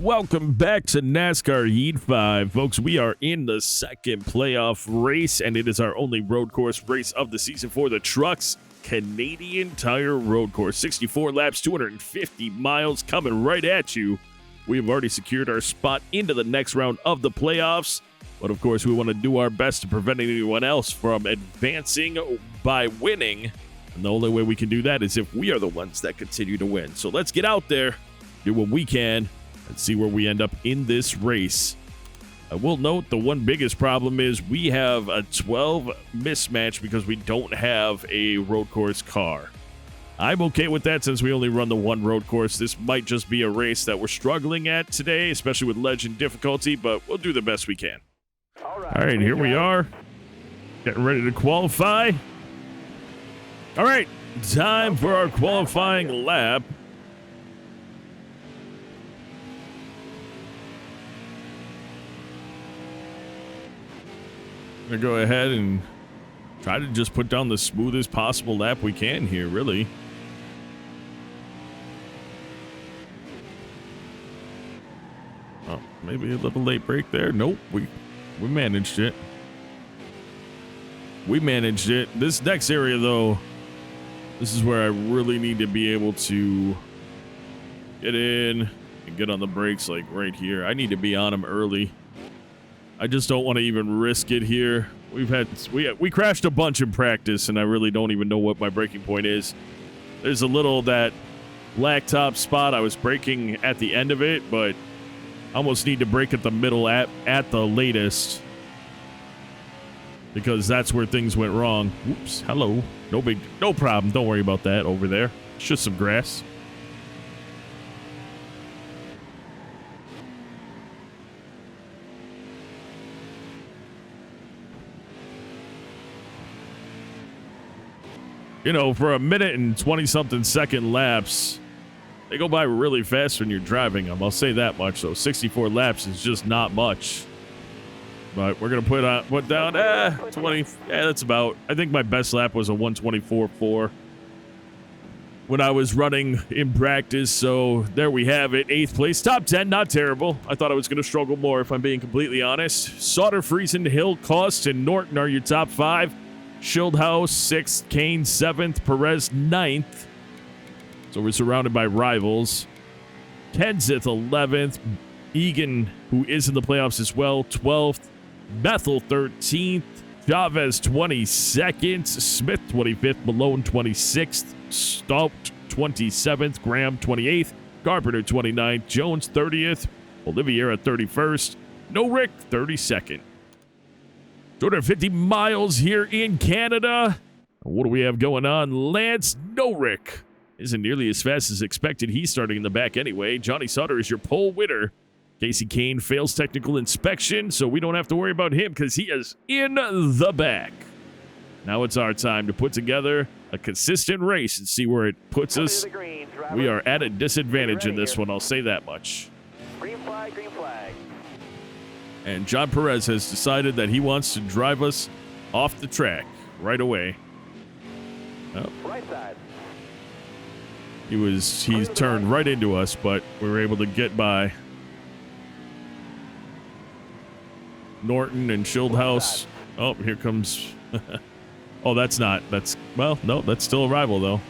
Welcome back to NASCAR Heat 5. Folks, we are in the second playoff race, and it is our only road course race of the season for the trucks. Canadian Tire Road Course. 64 laps, 250 miles coming right at you. We have already secured our spot into the next round of the playoffs. But, of course, we want to do our best to prevent anyone else from advancing by winning. And the only way we can do that is if we are the ones that continue to win. So let's get out there, do what we can, and see where we end up in this race. I will note the one biggest problem is we have a 12 mismatch because we don't have a road course car. I'm okay with that since we only run the one road course. This might just be a race that we're struggling at today, especially with legend difficulty, but we'll do the best we can. All right, here we are. Getting ready to qualify. All right, time for our qualifying lap. I'm gonna go ahead and try to just put down the smoothest possible lap we can here, really. Oh, maybe a little late break there. Nope, we managed it. We managed it. This next area, though, this is where I really need to be able to get in and get on the brakes, like right here. I need to be on them early. I just don't want to even risk it here. We crashed a bunch in practice, and I really don't even know what my braking point is. There's a little that blacktop spot. I was braking at the end of it, but I almost need to brake at the middle at the latest, because that's where things went wrong. Oops, hello. No problem. Don't worry about that over there. It's just some grass. You know, for a minute and 20-something second laps, they go by really fast when you're driving them. I'll say that much. So 64 laps is just not much. But we're going to put down 20. Yeah, that's about. I think my best lap was a 124.4 when I was running in practice. So there we have it. 8th place. Top 10. Not terrible. I thought I was going to struggle more, if I'm being completely honest. Sauter, Friesen, Hill, Cost, and Norton are your top 5. Schildhaus 6th, Kane 7th, Perez 9th. So we're surrounded by rivals. Kenseth 11th, Egan, who is in the playoffs as well, 12th, Bethel 13th, Chavez 22nd, Smith 25th, Malone 26th, Stout 27th, Graham 28th, Carpenter 29th, Jones 30th, Oliviera 31st, Norick 32nd. 250 miles here in Canada. What do we have going on? Lance Norick isn't nearly as fast as expected. He's starting in the back anyway. Johnny Sauter is your pole winner. Casey Kane fails technical inspection, so we don't have to worry about him because he is in the back. Now it's our time to put together a consistent race and see where it puts us. We are at a disadvantage in this one, I'll say that much. Green flag, green flag. And John Perez has decided that he wants to drive us off the track right away. Oh. Right side. He turned right into us, but we were able to get by Norton and Schildhaus. Oh, here comes. Oh, that's still a rival though.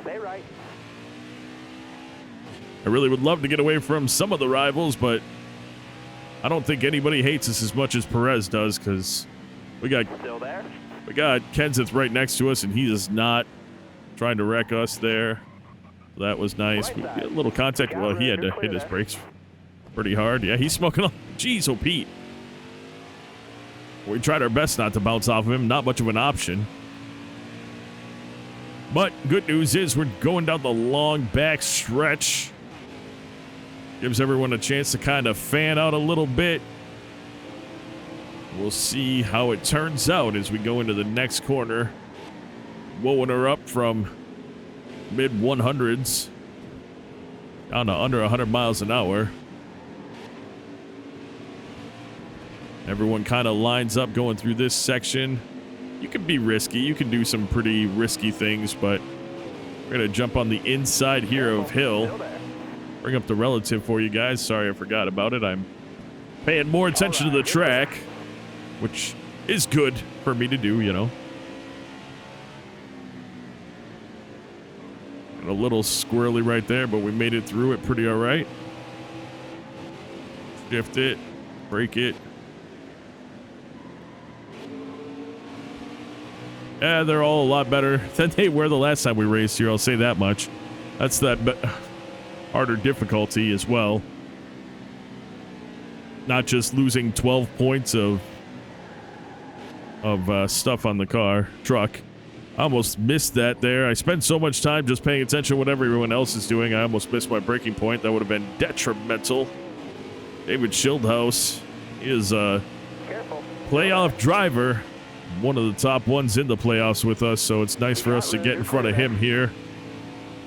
Stay right. I really would love to get away from some of the rivals, but I don't think anybody hates us as much as Perez does, because we got Still there? We got Kenseth right next to us, and he is not trying to wreck us there. That was nice. We had a little contact. Well, he had to hit his brakes pretty hard. Yeah, he's smoking on. Jeez, oh, Pete. We tried our best not to bounce off of him. Not much of an option. But good news is we're going down the long back stretch. Gives everyone a chance to kind of fan out a little bit. We'll see how it turns out as we go into the next corner. Whoa-ing her up from mid-100s down to under 100 miles an hour. Everyone kind of lines up going through this section. You can be risky. You can do some pretty risky things, but We're going to jump on the inside here of Hill. Still there. Bring up the relative for you guys. Sorry, I forgot about it. I'm paying more attention to the track, which is good for me to do, you know. A little squirrely right there, but we made it through it pretty all right. Shift it, brake it. Yeah, they're all a lot better than they were the last time we raced here, I'll say that much. That's that harder difficulty as well. Not just losing 12 points of stuff on the truck. I almost missed that there. I spent so much time just paying attention to what everyone else is doing. I almost missed my braking point. That would have been detrimental. David Schildhaus is a playoff driver. One of the top ones in the playoffs with us, so it's nice for us to get in front of him here.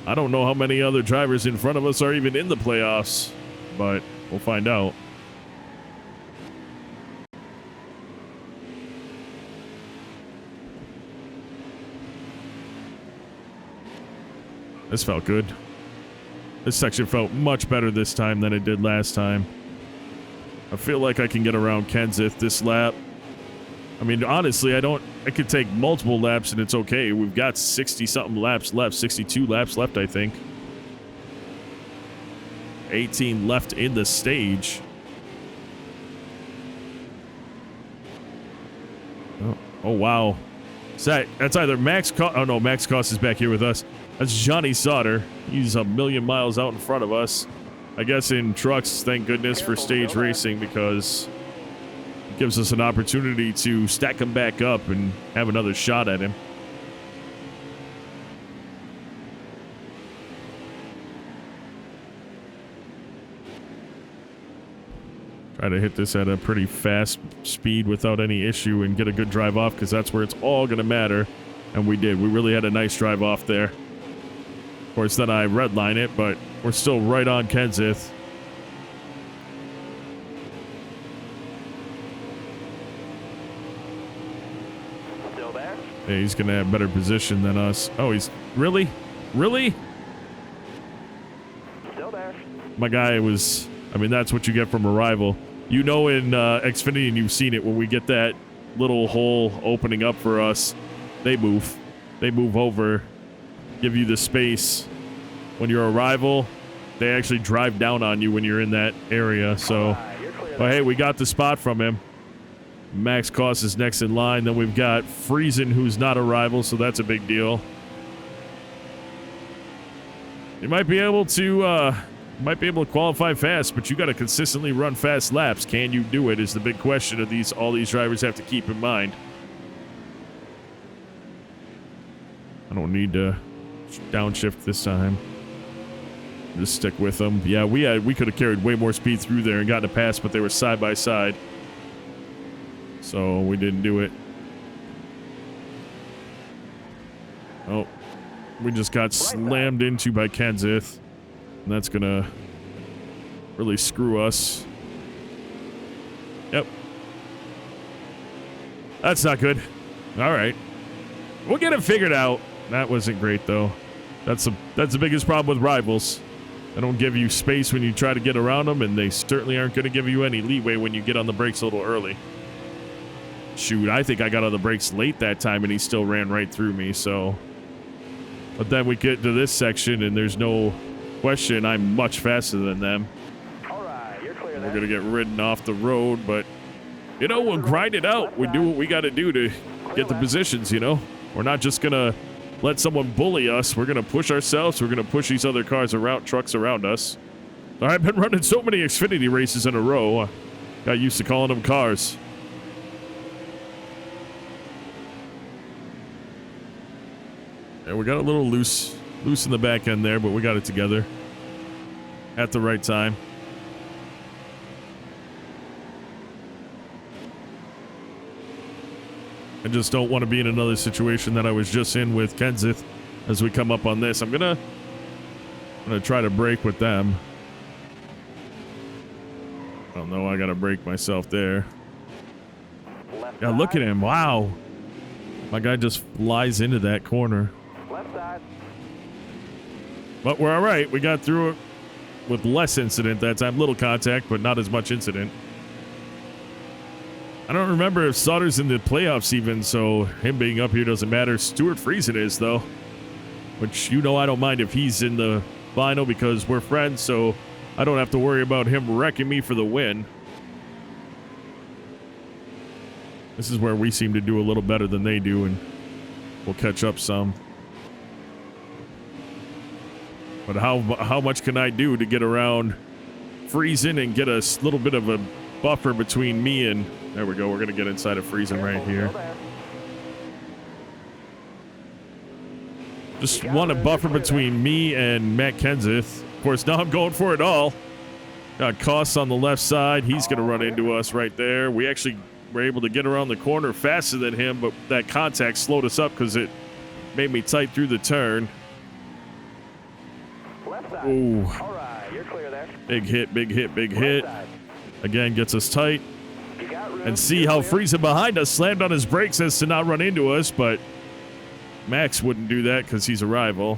I don't know how many other drivers in front of us are even in the playoffs, but we'll find out. This felt good. This section felt much better this time than it did last time. I feel like I can get around Kenseth this lap. I mean, honestly, I could take multiple laps and it's okay. We've got 60-something laps left, 62 laps left, I think. 18 left in the stage. Oh wow. That's either Max Cost. Oh no, Max Cost is back here with us. That's Johnny Sauter. He's a million miles out in front of us. I guess in trucks, thank goodness for stage racing, because it gives us an opportunity to stack him back up and have another shot at him. Try to hit this at a pretty fast speed without any issue and get a good drive off, because that's where it's all going to matter. And we did. We really had a nice drive off there. Of course, then I redline it, but we're still right on Kenseth. Still there? Yeah, he's going to have better position than us. Oh, he's... Really? Really? Still there. My guy was... I mean, that's what you get from a rival. You know, in Xfinity, and you've seen it, when we get that little hole opening up for us, they move. They move over, give you the space. When you're a rival, they actually drive down on you when you're in that area. So, but hey, we got the spot from him. Max Cost is next in line. Then we've got Friesen, who's not a rival, so that's a big deal. You might be able to qualify fast, but you got to consistently run fast laps. Can you do it? Is the big question of all these drivers have to keep in mind. I don't need to downshift this time. Just stick with them. Yeah, we could have carried way more speed through there and gotten a pass, but they were side by side, so we didn't do it. Oh, we just got slammed into by Kenseth, and that's gonna really screw us. Yep, that's not good. All right, we'll get it figured out. That wasn't great though. That's the biggest problem with rivals. They don't give you space when you try to get around them, and they certainly aren't going to give you any leeway when you get on the brakes a little early. Shoot, I think I got on the brakes late that time, and he still ran right through me, so... But then we get to this section, and there's no question I'm much faster than them. All right, you're clear. We're going to get ridden off the road, but, you know, we'll grind it out. We do what we got to do to get the positions, you know? We're not just going to let someone bully us. We're going to push ourselves. We're going to push these other trucks around us. I've been running so many Xfinity races in a row. I got used to calling them cars. And we got a little loose in the back end there, but we got it together at the right time. I just don't want to be in another situation that I was just in with Kenseth as we come up on this. I'm gonna try to brake with them. Oh no, I gotta brake myself there. Yeah, look at him. Wow. My guy just flies into that corner. Left side. But we're all right. We got through it with less incident that time. Little contact, but not as much incident. I don't remember if Sauter's in the playoffs even, so him being up here doesn't matter. Stuart Friesen is, though, which, you know, I don't mind if he's in the final because we're friends, so I don't have to worry about him wrecking me for the win. This is where we seem to do a little better than they do, and we'll catch up some. But how much can I do to get around Friesen and get a little bit of a buffer between me and... There we go. We're going to get inside of Friesen right here. Just want a buffer between me and Matt Kenseth. Of course, now I'm going for it all. Got Koss on the left side. He's going to run into us right there. We actually were able to get around the corner faster than him, but that contact slowed us up because it made me tight through the turn. Ooh. All right, you're clear there. Big hit, big hit, big hit. Again, gets us tight. And see how Friesen behind us slammed on his brakes as to not run into us, but Max wouldn't do that because he's a rival.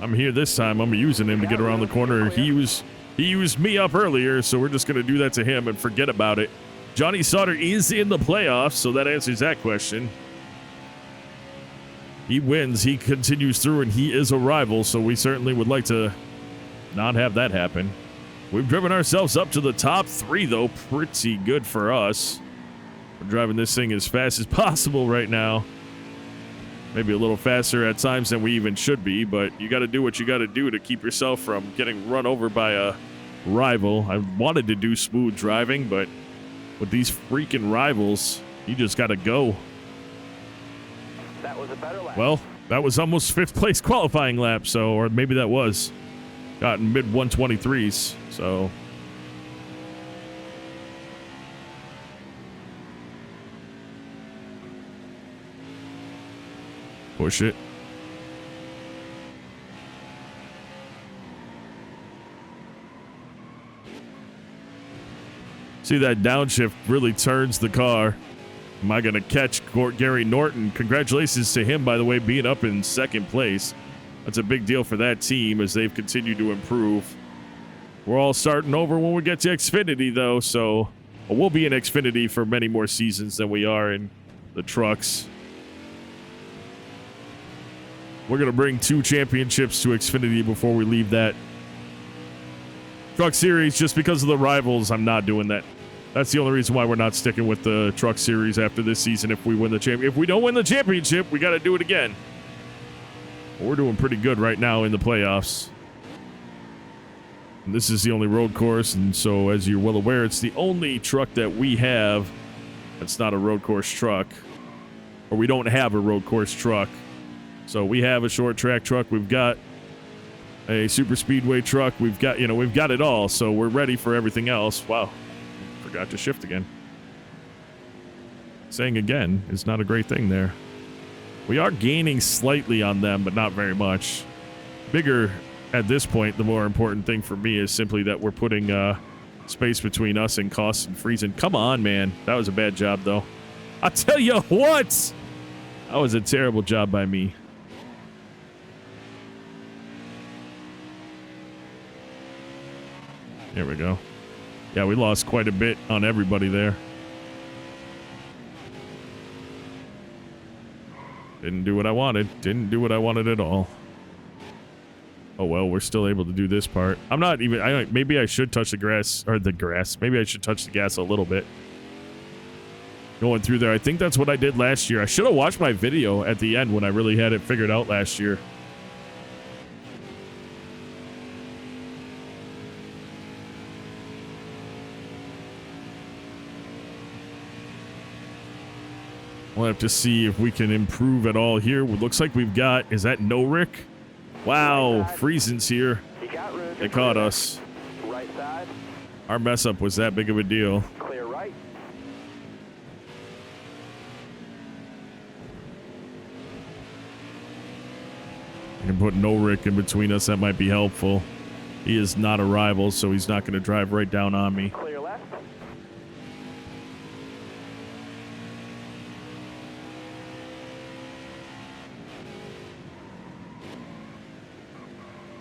I'm here this time. I'm using him to get around the corner. He used me up earlier, so we're just going to do that to him and forget about it. Johnny Sauter is in the playoffs, so that answers that question. He wins, he continues through, and he is a rival, so we certainly would like to not have that happen. We've driven ourselves up to the top 3, though. Pretty good for us. We're driving this thing as fast as possible right now. Maybe a little faster at times than we even should be, but you got to do what you got to do to keep yourself from getting run over by a rival. I wanted to do smooth driving, but with these freaking rivals, you just got to go. That was a better lap. Well, that was almost 5th place qualifying lap, so, or maybe that was. Got in mid 123s, so. Push it. See, that downshift really turns the car. Am I going to catch Gary Norton? Congratulations to him, by the way, being up in 2nd place. That's a big deal for that team as they've continued to improve. We're all starting over when we get to Xfinity, though, so we'll be in Xfinity for many more seasons than we are in the trucks. We're going to bring 2 championships to Xfinity before we leave that truck series. Just because of the rivals, I'm not doing that. That's the only reason why we're not sticking with the truck series after this season. If we win the if we don't win the championship, we got to do it again. We're doing pretty good right now in the playoffs. And this is the only road course, and so as you're well aware, it's the only truck that we have that's not a road course truck, or we don't have a road course truck. So we have a short track truck. We've got a super speedway truck. We've got it all. So we're ready for everything else. Wow. Forgot to shift again. Saying again is not a great thing there. We are gaining slightly on them, but not very much. Bigger at this point, the more important thing for me is simply that we're putting space between us and Koss and Friesen. Come on, man. That was a bad job, though. I'll tell you what. That was a terrible job by me. There we go. Yeah, we lost quite a bit on everybody there. Didn't do what I wanted. Didn't do what I wanted at all. Oh, well, we're still able to do this part. I'm not even... maybe I should touch the grass. Or the grass. Maybe I should touch the gas a little bit. Going through there. I think that's what I did last year. I should have watched my video at the end when I really had it figured out last year. We'll have to see if we can improve at all here. It looks like we've got... Is that Norik? Wow, Friesen's here. They caught us. Right side. Our mess up was that big of a deal. Clear right. I can put Norik in between us. That might be helpful. He is not a rival, so he's not going to drive right down on me. Clear left.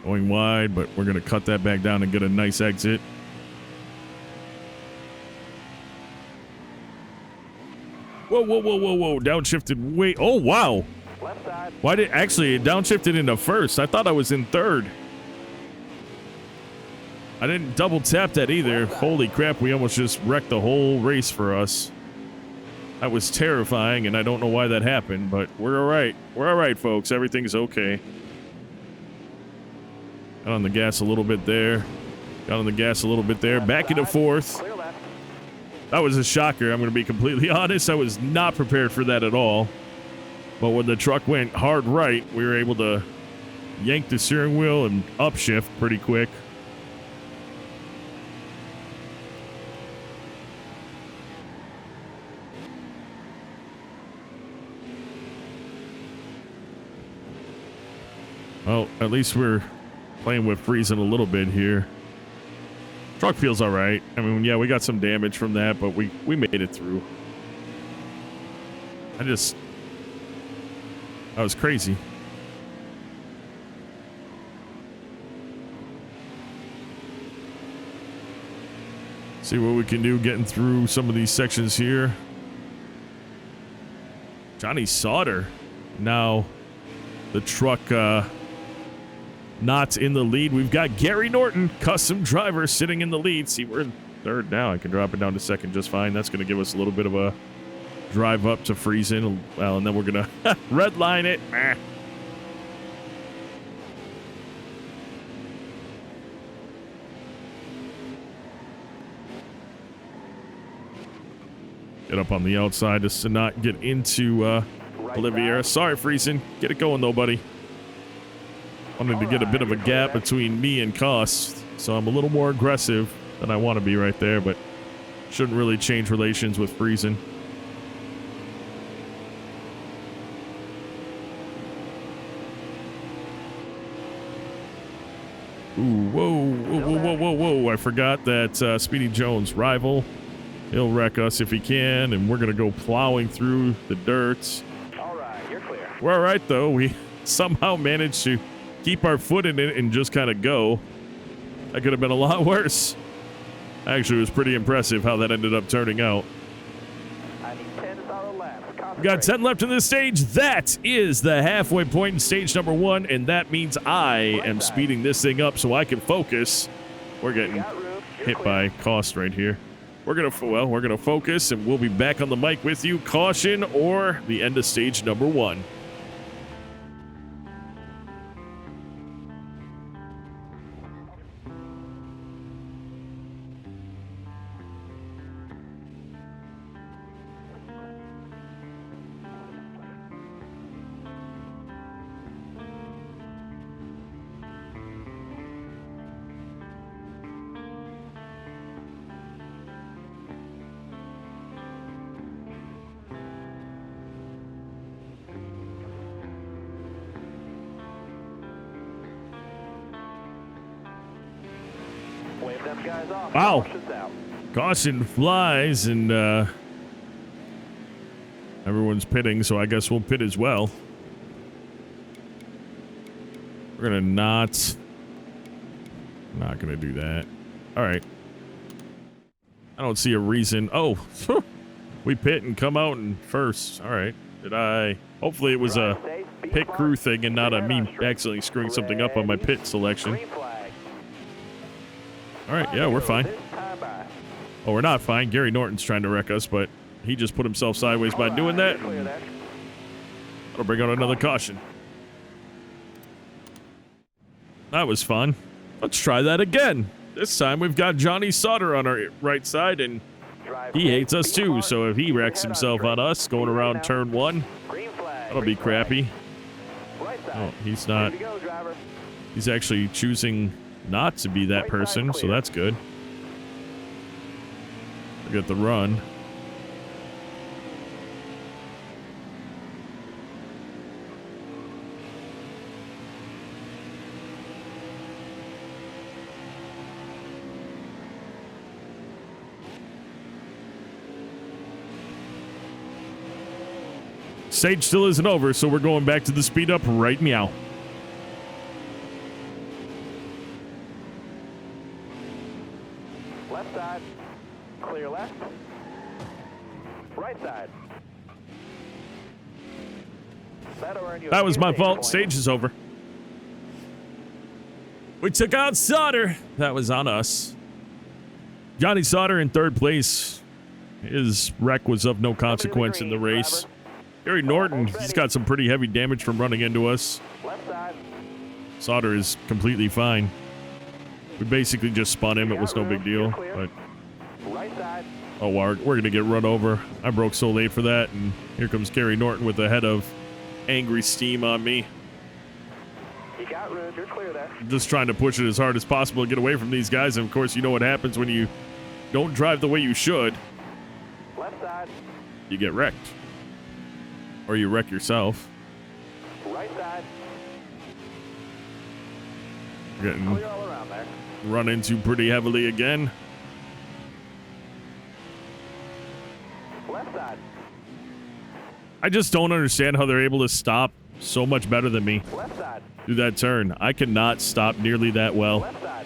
Going wide, but we're going to cut that back down and get a nice exit. Whoa, whoa, whoa, whoa, whoa. Downshifted way. Oh, wow. Left side. Why did actually it downshifted into first? I thought I was in third. I didn't double tap that either. Holy crap, we almost just wrecked the whole race for us. That was terrifying, and I don't know why that happened, but we're all right. We're all right, folks. Everything's okay. Got on the gas a little bit there. Got on the gas a little bit there. Back into fourth. Clear left. That was a shocker. I'm going to be completely honest. I was not prepared for that at all. But when the truck went hard right, we were able to yank the steering wheel and upshift pretty quick. Well, at least we're playing with freezing a little bit here. Truck feels all right. I mean, yeah, we got some damage from that, but we made it through. That was crazy. See what we can do getting through some of these sections here. Johnny Sauter. Now the truck not in the lead. We've got Gary Norton, custom driver, sitting in the lead. See, we're in third now. I can drop it down to second just fine. That's going to give us a little bit of a drive up to freezing. Well, and then we're going to red line it. Get up on the outside just to not get into Oliviera. Sorry, freezing. Get it going, though, buddy. Wanted to get a bit of a gap between me and Cost, so I'm a little more aggressive than I want to be right there, but shouldn't really change relations with freezing. Ooh, whoa, whoa, whoa, whoa, whoa, whoa. I forgot that Speedy Jones' rival. He'll wreck us if he can, and we're going to go plowing through the dirt. All right, you're clear. We're all right, though. We somehow managed to keep our foot in it and just kind of go. That could have been a lot worse. Actually, it was pretty impressive how that ended up turning out. I need 10 solid laps. We got 10 left in this stage. That is the halfway point in stage number 1, and that means I am speeding this thing up so I can focus. We're getting hit by Cost right here. We're gonna focus, and we'll be back on the mic with you. Caution or the end of stage number 1. Wave them guys off. Wow. Caution's out. Caution flies, and everyone's pitting, so I guess we'll pit as well. We're gonna not gonna do that. All right. I don't see a reason. Oh, we pit and come out in first. All right. Did I? Hopefully it was a pit crew thing and not a me accidentally screwing something up on my pit selection. Green flag. All right, yeah, we're fine. Oh, we're not fine. Gary Norton's trying to wreck us, but he just put himself sideways by doing that. That'll bring out another caution. That was fun. Let's try that again. This time we've got Johnny Sauter on our right side, and he hates us too, so if he wrecks himself on us going around turn 1, that'll be crappy. Oh, he's not. He's actually choosing not to be that person, so that's good. We got the run. Stage still isn't over, so we're going back to the speed up right now. Left side. Clear left. Right side. That'll earn you a That was few my stage fault. points. Stage is over. We took out Sauter. That was on us. Johnny Sauter in third place. His wreck was of no consequence in the race. Gary Norton, he's got some pretty heavy damage from running into us. Left side. Sauter is completely fine. We basically just spun him. It was no big deal. But Right side. oh, we're going to get run over. I broke so late for that. And here comes Gary Norton with a head of angry steam on me. You got room. You're clear there. Just trying to push it as hard as possible to get away from these guys. And of course, you know what happens when you don't drive the way you should. Left side. You get wrecked. Or you wreck yourself. Right side. We're getting Clear all around there. run into pretty heavily again. Left side. I just don't understand how they're able to stop so much better than me Left side. through that turn. I cannot stop nearly that well. Left side.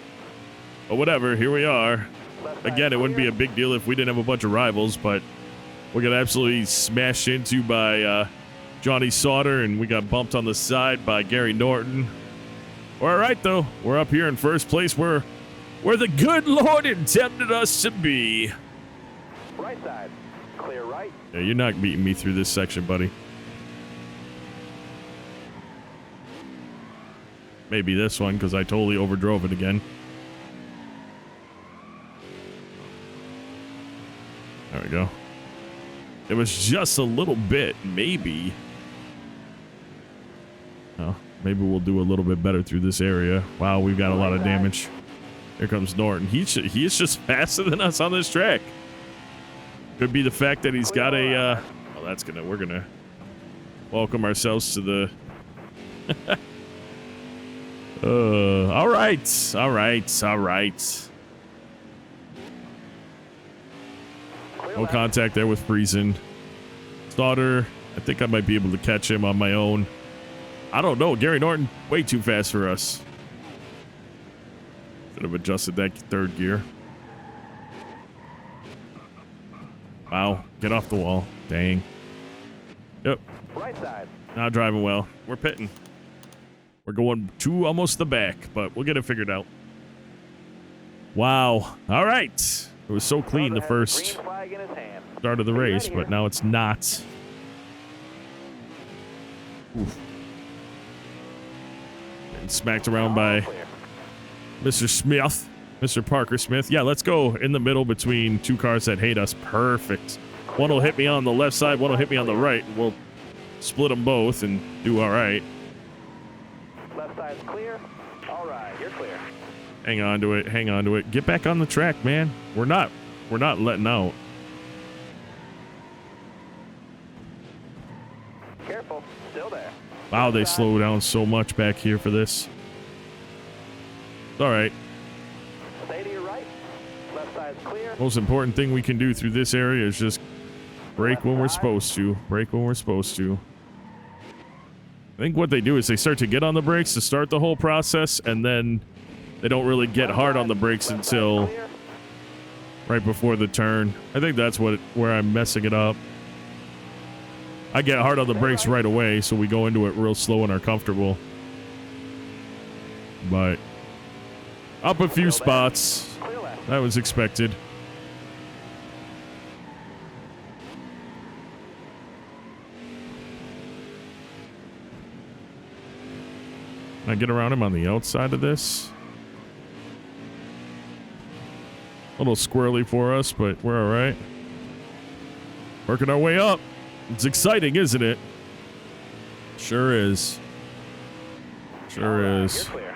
But whatever, here we are. Left side Again, it wouldn't be clear. a big deal if we didn't have a bunch of rivals, but we got absolutely smashed into by Johnny Sauter, and we got bumped on the side by Gary Norton. We're all right, though. We're up here in first place where the good Lord intended us to be. Right side. Clear right. Yeah, you're not beating me through this section, buddy. Maybe this one, because I totally overdrove it again. There we go. It was just a little bit, maybe. Oh, maybe we'll do a little bit better through this area. Wow, we've got a lot of damage. Here comes Norton. He is just faster than us on this track. Could be the fact that he's got a. Well, we're gonna welcome ourselves to the. All right. No contact there with Friesen. Sauter, I think I might be able to catch him on my own. I don't know. Gary Norton, way too fast for us. Should have adjusted that third gear. Wow. Get off the wall. Dang. Yep. Right side. Not driving well. We're pitting. We're going to almost the back, but we'll get it figured out. Wow. All right. It was so clean the first Green flag in his hand. start of the race, but now it's not. Oof. And smacked around by Clear. Mr. Smith, Mr. Parker Smith. Yeah, let's go in the middle between two cars that hate us. Perfect. One will hit me on the left side, one will hit me on the right, and we'll split them both and do all right. Left side's clear. All right, you're clear. Hang on to it. Hang on to it. Get back on the track, man. We're not letting out. Careful. Still there. Wow, they slow down so much back here for this. It's all right. Stay to your right. Left side's clear. Most important thing we can do through this area is just brake when we're supposed to. Brake when we're supposed to. I think what they do is they start to get on the brakes to start the whole process, and then they don't really get hard on the brakes Left side's until clear. right before the turn. I think that's where I'm messing it up. I get hard on the brakes right away, so we go into it real slow and are comfortable. But up a few spots. Clear left. That was expected. Can I get around him on the outside of this? A little squirrely for us, but we're all right. Working our way up. It's exciting, isn't it? Sure is. All Sure right, is. You're clear.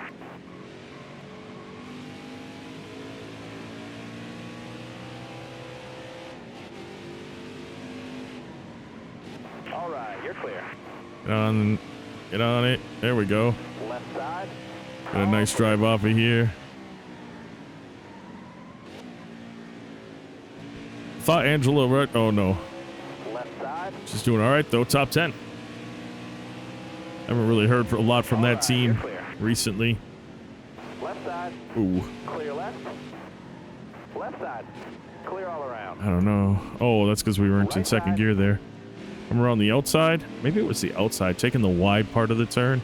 All right, you're clear. Get on it. There we go. Left side. Got a nice drive off of here. Thought Angela, right? Oh no. Left side. She's doing all right though. Top 10. Haven't really heard a lot from that team recently. Left side. Ooh. Clear left. Left side. Clear all around. I don't know. Oh, that's because we weren't in second gear there. And we're on the outside. Maybe it was the outside, taking the wide part of the turn.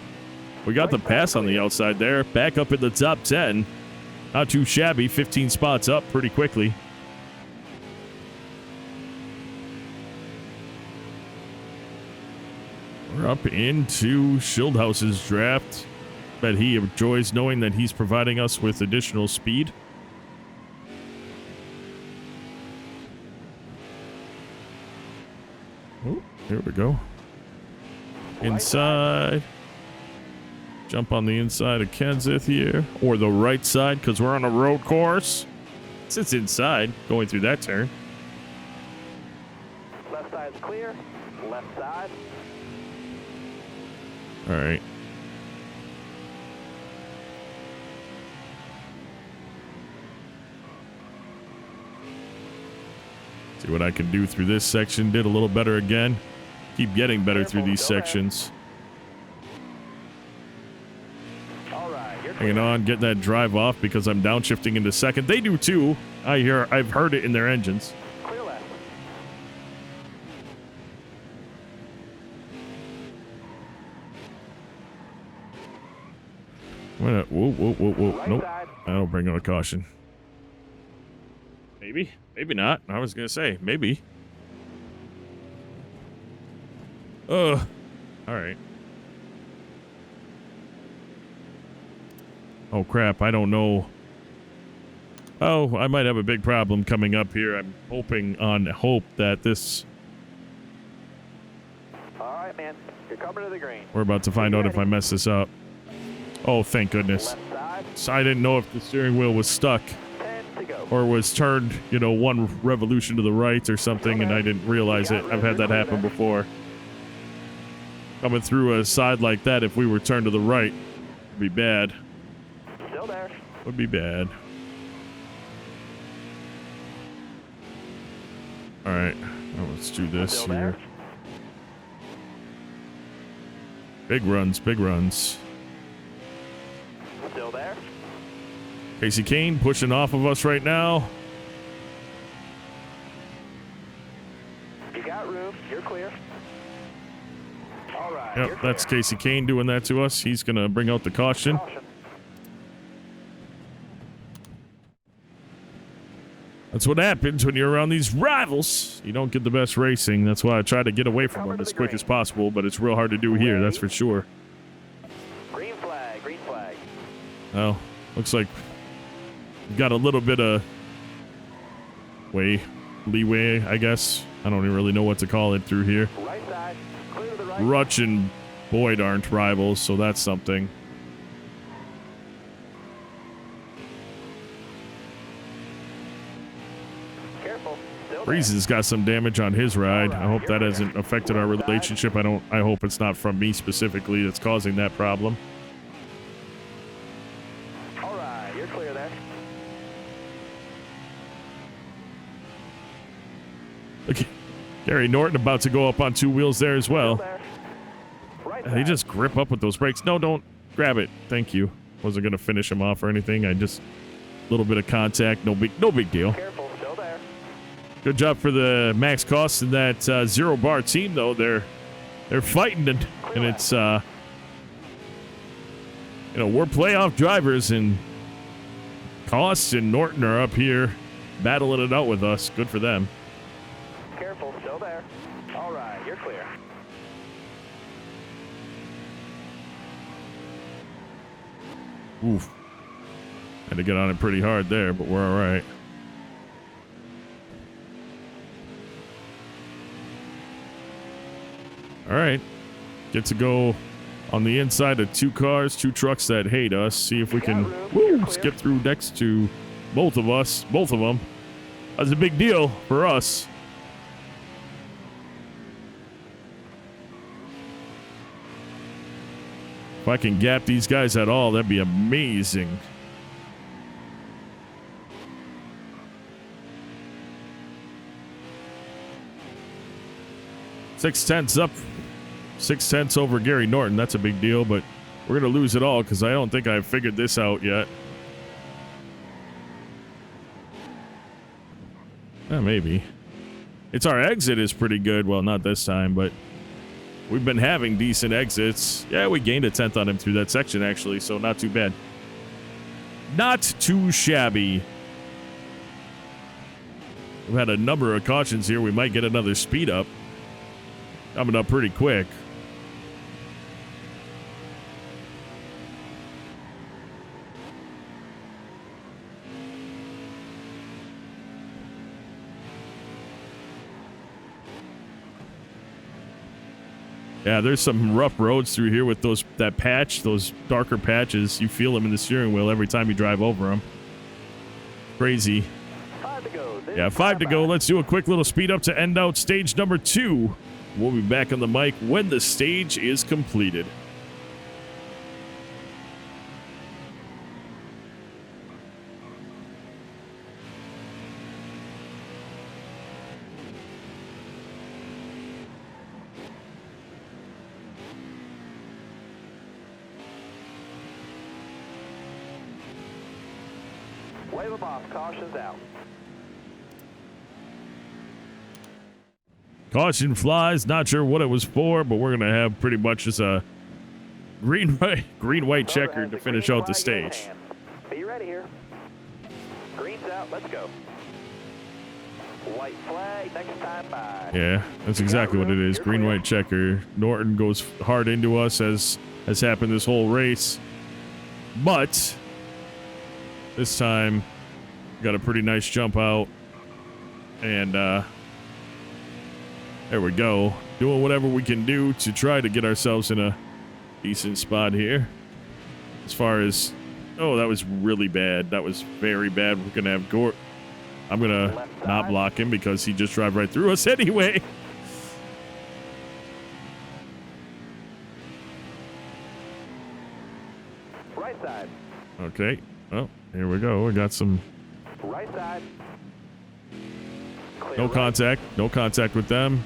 We got the pass on the outside there. Back up in the top 10. Not too shabby. 15 spots up pretty quickly. We're up into Schildhaus's draft. Bet he enjoys knowing that he's providing us with additional speed. Oh, here we go. Inside. Jump on the inside of Kenseth here. Or the right side, because we're on a road course. Sits inside, going through that turn. Left side's clear. Left side. All right. See what I can do through this section. Did a little better again. Keep getting better through these sections. Hanging on, getting that drive off because I'm downshifting into second. They do too. I've heard it in their engines. Clear left. Whoa. Right Nope. side. That'll bring on a caution. Maybe. Maybe not. I was going to say, maybe. All right. Oh, crap. I don't know. Oh, I might have a big problem coming up here. I'm hoping on hope that this... All right, man. You're coming to the green. We're about to find out if I mess this up. Oh, thank goodness. Left side. So I didn't know if the steering wheel was stuck 10 to go. or was turned, one revolution to the right or something, and I didn't realize it. I've had that happen before. Coming through a side like that, if we were turned to the right, would be bad. Still there. Would be bad. All right, now let's do this Still here. there. Big runs, big runs. Still there. Casey Kane pushing off of us right now. You got room. You're clear. All right. Yep, you're that's clear. Casey Kane doing that to us. He's going to bring out the caution. Caution. That's what happens when you're around these rivals. You don't get the best racing. That's why I try to get away from them as quick as possible, but it's real hard to do here, that's for sure. Green flag. Green flag. Well, looks like we've got a little bit of leeway, I guess. I don't even really know what to call it through here. Right side. Clear to the right. Rutch and Boyd aren't rivals, so that's something. Careful. Still there. Breeze's got some damage on his ride. I hope that hasn't affected our relationship. I hope it's not from me specifically that's causing that problem. All right. You're clear there. Look, Gary Norton about to go up on two wheels there as Still well. there. Right They side. just grip up with those brakes. No, don't grab it. Thank you. Wasn't going to finish him off or anything. I just a little bit of contact. No big deal. Careful. Still there. Good job for the Max Cost and that zero bar team though. They're fighting and it's we're playoff drivers and Cost and Norton are up here battling it out with us. Good for them. Careful. Still there. All right. You're clear. Oof. Had to get on it pretty hard there, but we're all right. All right. Get to go on the inside of two trucks that hate us. See if we can skip through next to both of them. That's a big deal for us. If I can gap these guys at all, that'd be amazing. Six-tenths up. 6/10 over Gary Norton. That's a big deal, but we're going to lose it all because I don't think I've figured this out yet. Maybe. It's our exit is pretty good. Well, not this time, but we've been having decent exits. Yeah, we gained a 10th on him through that section, actually, so not too bad. Not too shabby. We've had a number of cautions here. We might get another speed up. Coming up pretty quick. Yeah, there's some rough roads through here with those darker patches. You feel them in the steering wheel every time you drive over them. Crazy. 5 to go. Yeah, 5 to go. Let's do a quick little speed up to end out stage number 2. We'll be back on the mic when the stage is completed. Wave them off. Caution's out. Caution flies. Not sure what it was for, but we're going to have pretty much just a green-white checkered to finish out the stage. Be ready here. Green's out. Let's go. White flag. Next time by. Yeah, that's exactly what it is. Green-white checker. Norton goes hard into us, as has happened this whole race. But this time, got a pretty nice jump out. And there we go. Doing whatever we can do to try to get ourselves in a decent spot here. As far as... Oh, that was really bad. That was very bad. We're going to have Gort. I'm going to not block him because he just drove right through us anyway. Right side. Okay. Well, here we go. We got some... Right side. Clear No right. contact. No contact with them.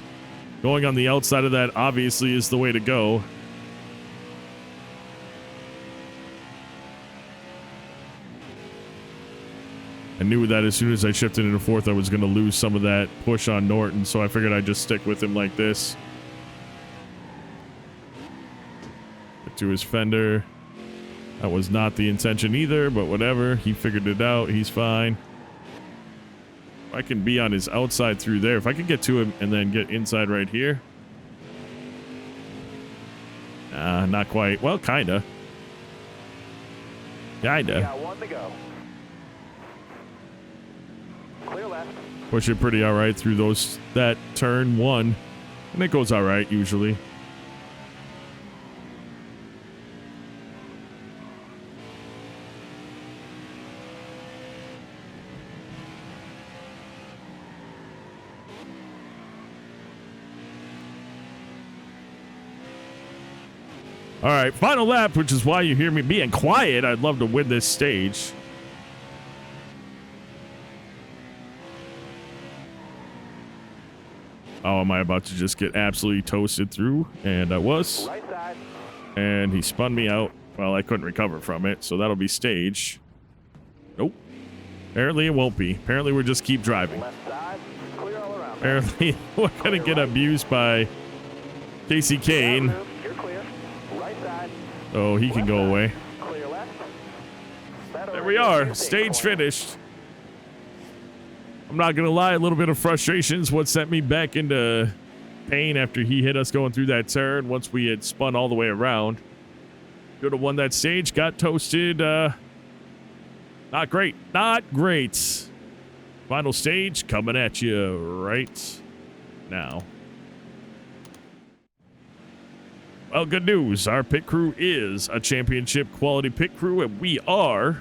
Going on the outside of that obviously is the way to go. I knew that as soon as I shifted into fourth, I was going to lose some of that push on Norton, so I figured I'd just stick with him like this. Get to his fender. That was not the intention either, but whatever. He figured it out. He's fine. I can be on his outside through there. If I can get to him and then get inside right here. Not quite. Well, kinda. Kinda. Got 1 to go. Clear left. Push it pretty all right through that turn 1. And it goes all right usually. All right, final lap, which is why you hear me being quiet. I'd love to win this stage. Oh, am I about to just get absolutely toasted through? And I was. Right side. And he spun me out. Well, I couldn't recover from it, so that'll be stage. Nope. Apparently it won't be. Apparently we'll just keep driving. Left side. Clear all around. Apparently we're going to get abused by Casey Kane. You're clear. Right side. Oh, he can go away. Clear left. There we are. Stage finished. I'm not going to lie, a little bit of frustration is what sent me back into pain after he hit us going through that turn once we had spun all the way around. Could have won that stage, got toasted. Not great. Not great. Final stage coming at you right now. Well, good news. Our pit crew is a championship quality pit crew, and we are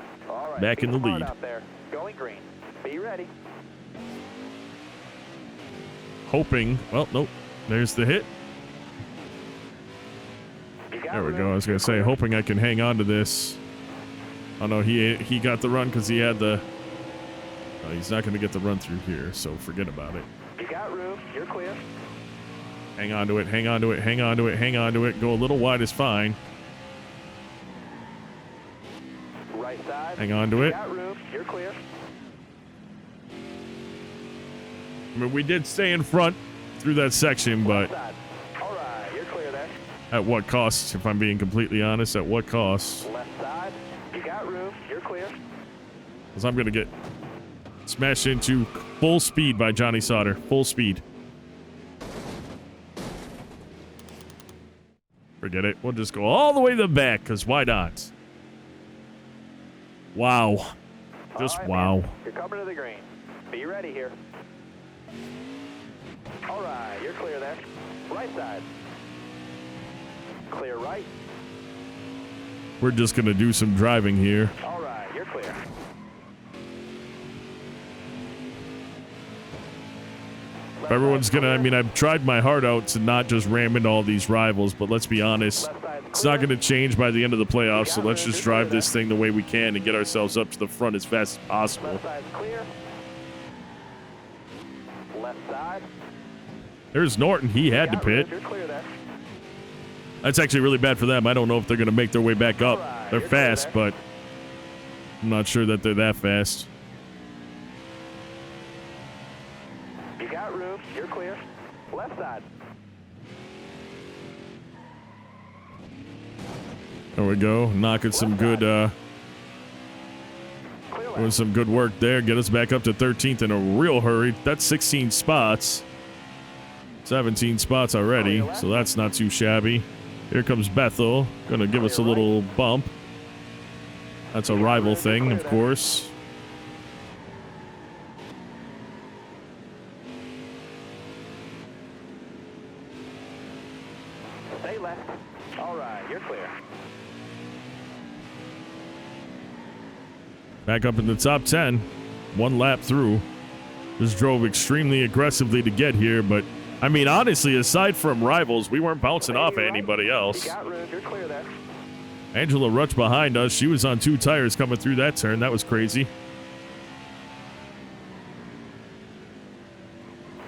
back in the lead. Out there. Going green. Be ready. Hoping. Well, nope. There's the hit. There we go. I was going to say, hoping I can hang on to this. Oh, no, he got the run because he had the... Oh, he's not going to get the run through here, so forget about it. You got room. You're clear. Hang on to it, hang on to it, hang on to it, hang on to it. Go a little wide is fine. Right side. Hang on to it. Got room. You're clear. I mean, we did stay in front through that section, but All right, you're clear there. at what cost? If I'm being completely honest, at what cost? Left side. You got room. You're clear. Because I'm going to get smashed into full speed by Johnny Sauter. Full speed. Forget it. We'll just go all the way to the back, because why not? Wow. Just All right, wow. man. You're coming to the green. Be ready here. All right, you're clear there. Right side. Clear right. We're just going to do some driving here. All right, you're clear. If everyone's going to, I mean, I've tried my heart out to not just ram into all these rivals, but let's be honest, it's not going to change by the end of the playoffs, so let's just drive this thing the way we can and get ourselves up to the front as fast as possible. Left side's clear. Left side. There's Norton. He had to Got room. pit. You're clear there. That's actually really bad for them. I don't know if they're going to make their way back up. They're fast, but I'm not sure that they're that fast. You got room. You're clear. Left side. There we go. Knocking some good, Clear doing left. some good work there. Get us back up to 13th in a real hurry. That's 16 spots. 17 spots already, so that's not too shabby. Here comes Bethel. Gonna give us a little bump. That's a rival thing, of course. Stay left. All right, you're clear. Back up in the top 10. One lap through. Just drove extremely aggressively to get here, but I mean, honestly, aside from rivals, we weren't bouncing off at anybody You else. got room. You're clear there. Angela Rutsch behind us. She was on 2 tires coming through that turn. That was crazy.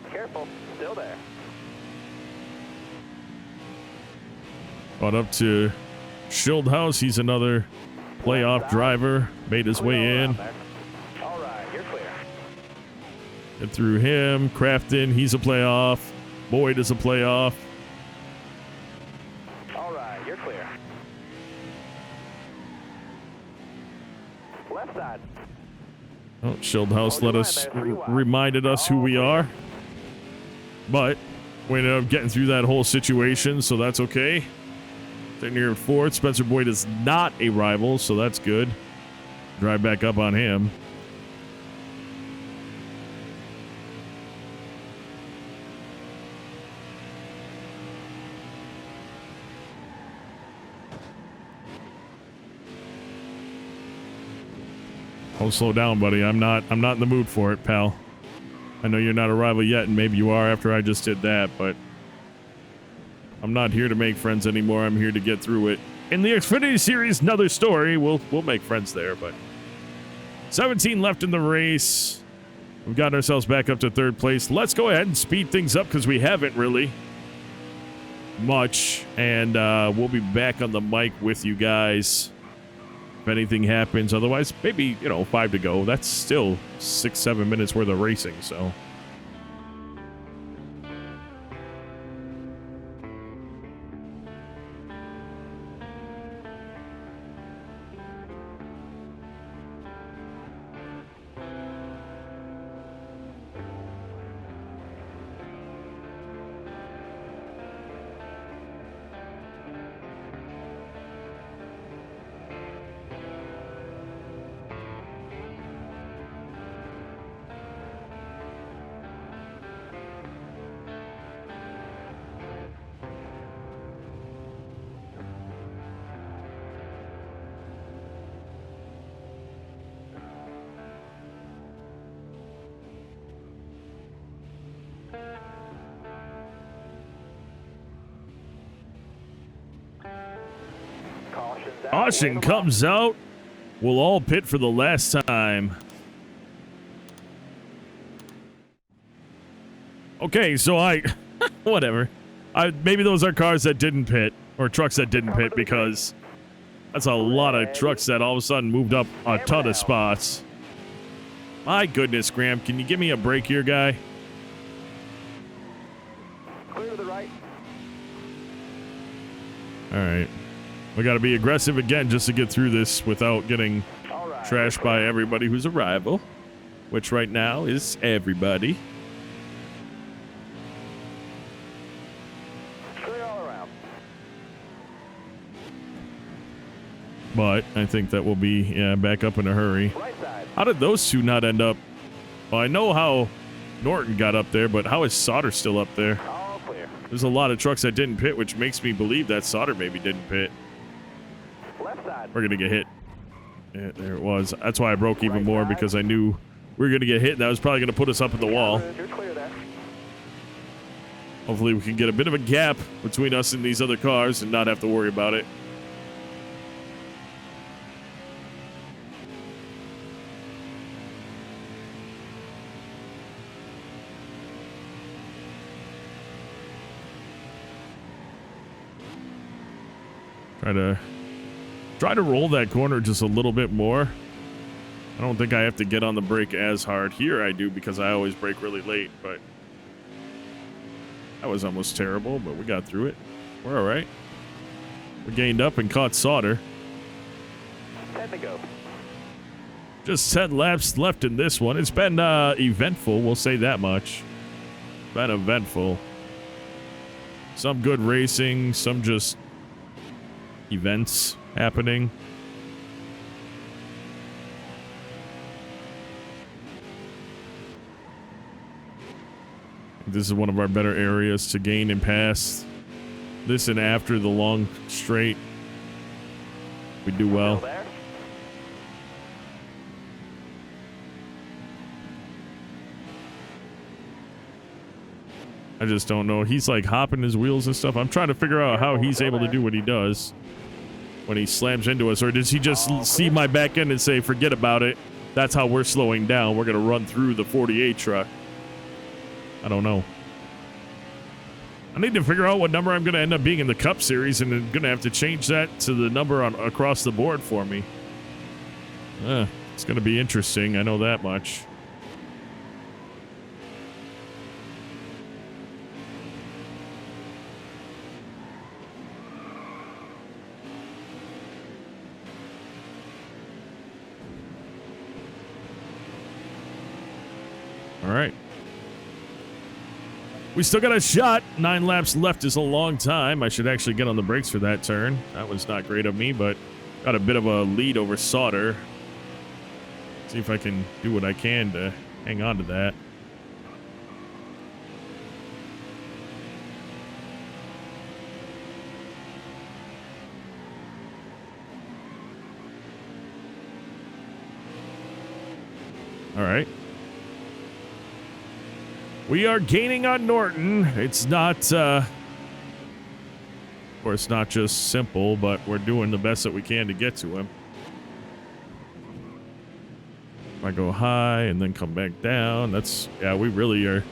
Careful. Still there. Brought up to Schildhaus. He's another playoff driver. Made his way in. All right, you're clear. Get through him. Crafton, he's a playoff. Boyd is a playoff. All right, you're clear. Left side. Oh, Schildhaus reminded us who we are. But we ended up getting through that whole situation, so that's okay. They're near 4th. Spencer Boyd is not a rival, so that's good. Drive back up on him. Oh, slow down, buddy. I'm not in the mood for it, pal. I know you're not a rival yet, and maybe you are after I just did that, but I'm not here to make friends anymore. I'm here to get through it. In the Xfinity Series, another story. We'll make friends there, but 17 left in the race. We've got ourselves back up to 3rd place. Let's go ahead and speed things up because we haven't really much, and we'll be back on the mic with you guys if anything happens. Otherwise, maybe, 5 to go. That's still 6-7 minutes worth of racing, so. Caution comes out. We'll all pit for the last time. Okay, so whatever. Maybe those are cars that didn't pit, or trucks that didn't pit, because that's a lot of trucks that all of a sudden moved up a ton of spots. My goodness, Graham, can you give me a break here, guy? All right. We got to be aggressive again just to get through this without getting trashed by everybody who's a rival, which right now is everybody. Clear all around. But I think that we'll be back up in a hurry. Right side. How did those two not end up? Well, I know how Norton got up there, but how is Sauter still up there? All clear. There's a lot of trucks that didn't pit, which makes me believe that Sauter maybe didn't pit. Left side. We're going to get hit. Yeah, there it was. That's why I broke even more, because I knew we were going to get hit, and that was probably going to put us up in the wall. You're clear there. Hopefully we can get a bit of a gap between us and these other cars and not have to worry about it. Try to roll that corner just a little bit more. I don't think I have to get on the brake as hard. Here I do, because I always brake really late, but that was almost terrible, but we got through it. We're all right. We gained up and caught Sauter. 10 to go. Just 10 laps left in this one. It's been eventful, we'll say that much. Been eventful. Some good racing, some just events happening. This is one of our better areas to gain and pass. This and after the long straight, we do well. Still there. I just don't know. He's like hopping his wheels and stuff. I'm trying to figure out how he's able to do what he does when he slams into us. Or does he just see my back end and say, forget about it? That's how we're slowing down. We're going to run through the 48 truck. I don't know. I need to figure out what number I'm going to end up being in the Cup Series, and I'm going to have to change that to the number on across the board for me. It's going to be interesting. I know that much. All right. We still got a shot. 9 laps left is a long time. I should actually get on the brakes for that turn. That was not great of me, but got a bit of a lead over Sauter. See if I can do what I can to hang on to that. All right. We are gaining on Norton. It's not, of course, not just simple, but we're doing the best that we can to get to him. If I go high and then come back down, that's, yeah, we really are.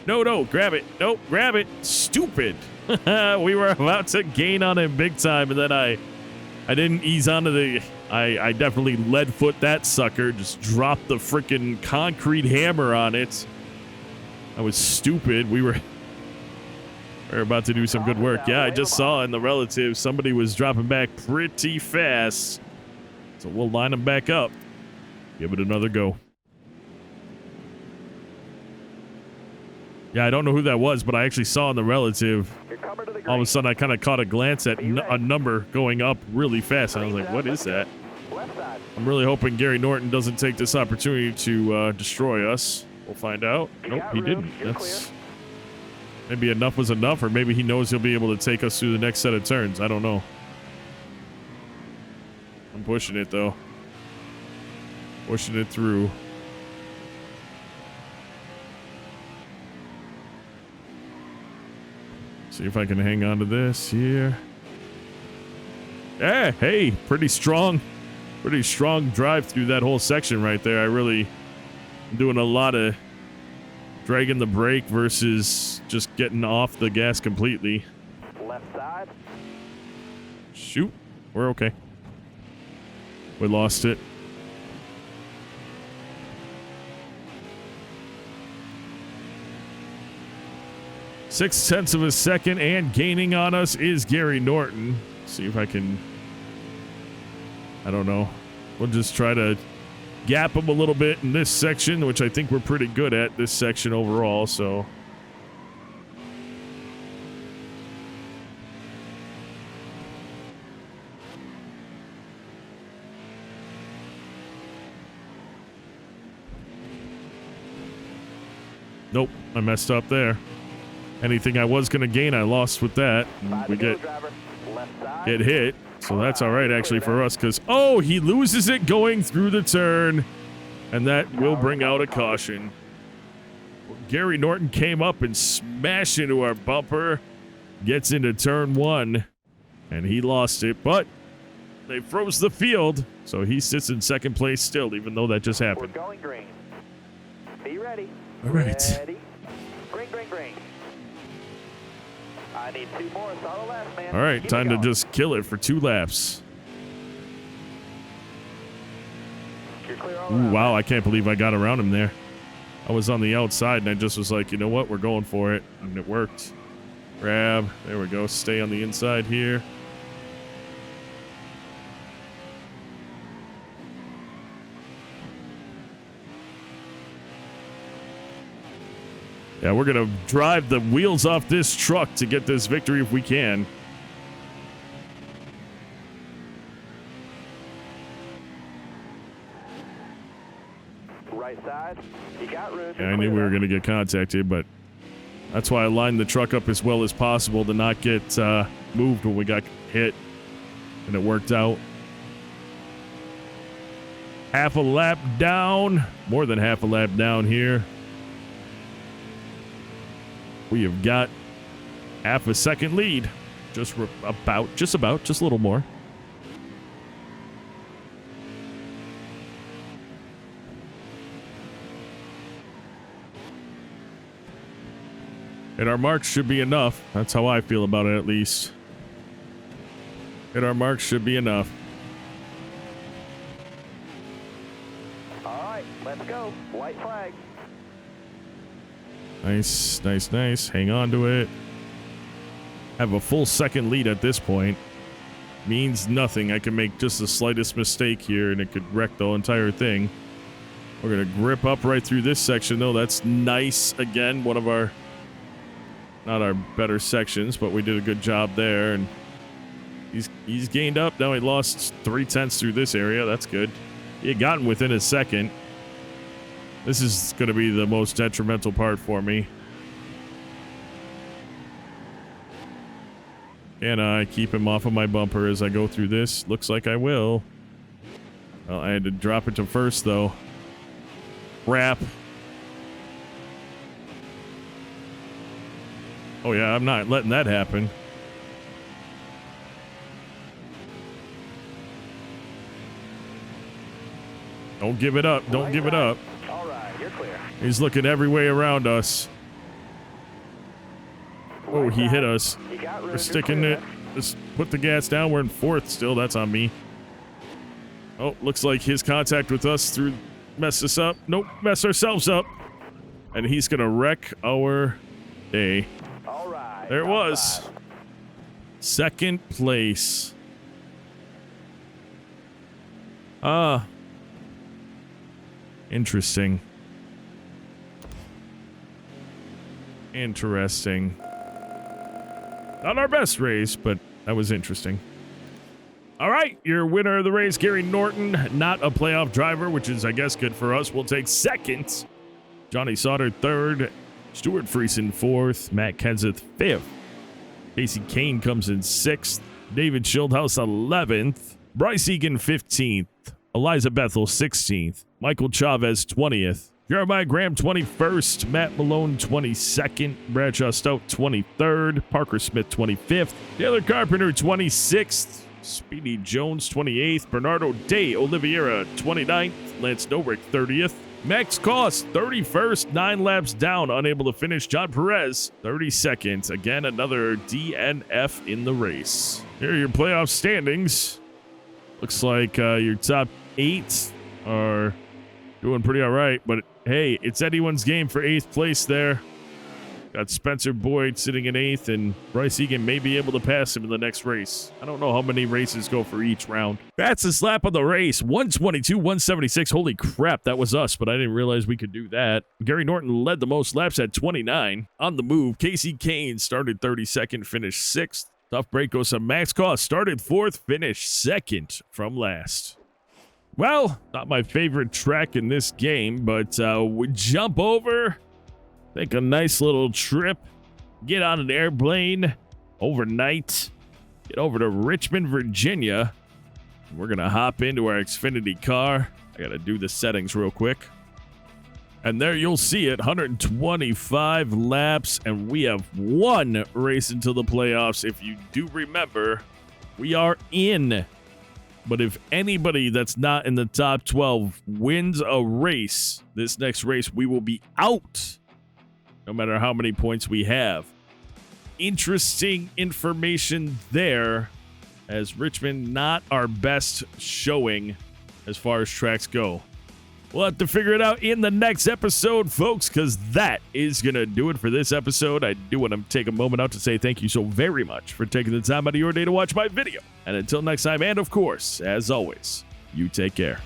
No, grab it. Nope, grab it. Stupid. We were about to gain on him big time, and then I didn't ease onto the, I definitely lead foot that sucker, just dropped the freaking concrete hammer on it. I was stupid. We were about to do some good work. Yeah, I just saw in the relative somebody was dropping back pretty fast. So we'll line them back up. Give it another go. Yeah, I don't know who that was, but I actually saw in the relative. All of a sudden, I kind of caught a glance at a number going up really fast. And I was like, what is that? I'm really hoping Gary Norton doesn't take this opportunity to destroy us. We'll find out. Nope, he didn't. That's maybe enough was enough, or maybe he knows he'll be able to take us through the next set of turns. I don't know. I'm pushing it, though. Pushing it through. See if I can hang on to this here. Yeah, hey, pretty strong drive through that whole section right there. I really am doing a lot of dragging the brake versus just getting off the gas completely. Left side. Shoot, we're okay. We lost it. .6 of a second, and gaining on us is Gary Norton. See if I can, I don't know. We'll just try to gap him a little bit in this section, which I think we're pretty good at this section overall, so. Nope, I messed up there. Anything I was going to gain, I lost with that. We get hit, so that's all right actually for us because, oh, he loses it going through the turn, and that will bring out a caution. Gary Norton came up and smashed into our bumper, gets into turn 1, and he lost it, but they froze the field, so he sits in second place still, even though that just happened. We're going green. Be ready. All right. Ready. Green, green, green. I need 2 more. It's on the last, man. All right, Keep time to going. just kill it for 2 laps. You're clear all Ooh, around. wow, I can't believe I got around him there. I was on the outside, and I just was like, you know what? We're going for it. And it worked. Grab. There we go. Stay on the inside here. Yeah, we're going to drive the wheels off this truck to get this victory if we can. Right side. You got room. Yeah, I knew we were going to get contacted, but that's why I lined the truck up as well as possible to not get moved when we got hit, and it worked out. Half a lap down, more than half a lap down here. We have got half a second lead, just a little more. And our marks should be enough. That's how I feel about it, at least. And our marks should be enough. All right, let's go. White flag. Nice, nice, nice. Hang on to it. Have a full second lead at this point. Means nothing. I can make just the slightest mistake here and it could wreck the entire thing. We're going to grip up right through this section, though. That's nice. Again, one of our, not our better sections, but we did a good job there. And he's gained up. Now he lost 3/10 through this area. That's good. He had gotten within a second. This is going to be the most detrimental part for me. Can I keep him off of my bumper as I go through this? Looks like I will. Well, I had to drop it to first, though. Crap. Oh, yeah, I'm not letting that happen. Don't give it up. Don't give it up. All right, you're clear. He's looking every way around us. Oh, he hit us. You got room. We're sticking it. Just put the gas down. We're in 4th still. That's on me. Oh, looks like his contact with us messed us up. Nope, mess ourselves up. And he's going to wreck our day. All right. There it was. 2nd place. Interesting. Interesting. Not our best race, but that was interesting. All right, your winner of the race, Gary Norton, not a playoff driver, which is, I guess, good for us. We'll take 2nd. Johnny Sauter 3rd. Stuart Friesen 4th. Matt Kenseth 5th. Casey Kane comes in 6th. David Schildhouse 11th. Bryce Egan 15th. Eliza Bethel 16th. Michael Chavez 20th. Jeremiah Graham 21st. Matt Malone 22nd. Bradshaw Stout 23rd. Parker Smith 25th. Taylor Carpenter 26th. Speedy Jones 28th. Bernardo De Oliveira 29th. Lance Nobrick 30th. Max Koss 31st. 9 laps down. Unable to finish. John Perez 32nd. Again, another DNF in the race. Here are your playoff standings. Looks like your top 8 are doing pretty all right, but hey, it's anyone's game for 8th place there. Got Spencer Boyd sitting in 8th, and Bryce Egan may be able to pass him in the next race. I don't know how many races go for each round. Fastest lap of the race, 122, 176. Holy crap, that was us, but I didn't realize we could do that. Gary Norton led the most laps at 29. On the move, Casey Kane started 32nd, finished 6th. Tough break goes to Max Koss, started 4th, finished 2nd from last. Well, not my favorite track in this game, but we jump over, take a nice little trip, get on an airplane overnight, get over to Richmond, Virginia. We're going to hop into our Xfinity car. I got to do the settings real quick. And there you'll see it, 125 laps, and we have one race until the playoffs. If you do remember, we are in. But if anybody that's not in the top 12 wins a race, this next race, we will be out, no matter how many points we have. Interesting information there, as Richmond not our best showing as far as tracks go. We'll have to figure it out in the next episode, folks, because that is going to do it for this episode. I do want to take a moment out to say thank you so very much for taking the time out of your day to watch my video. And until next time, and of course, as always, you take care.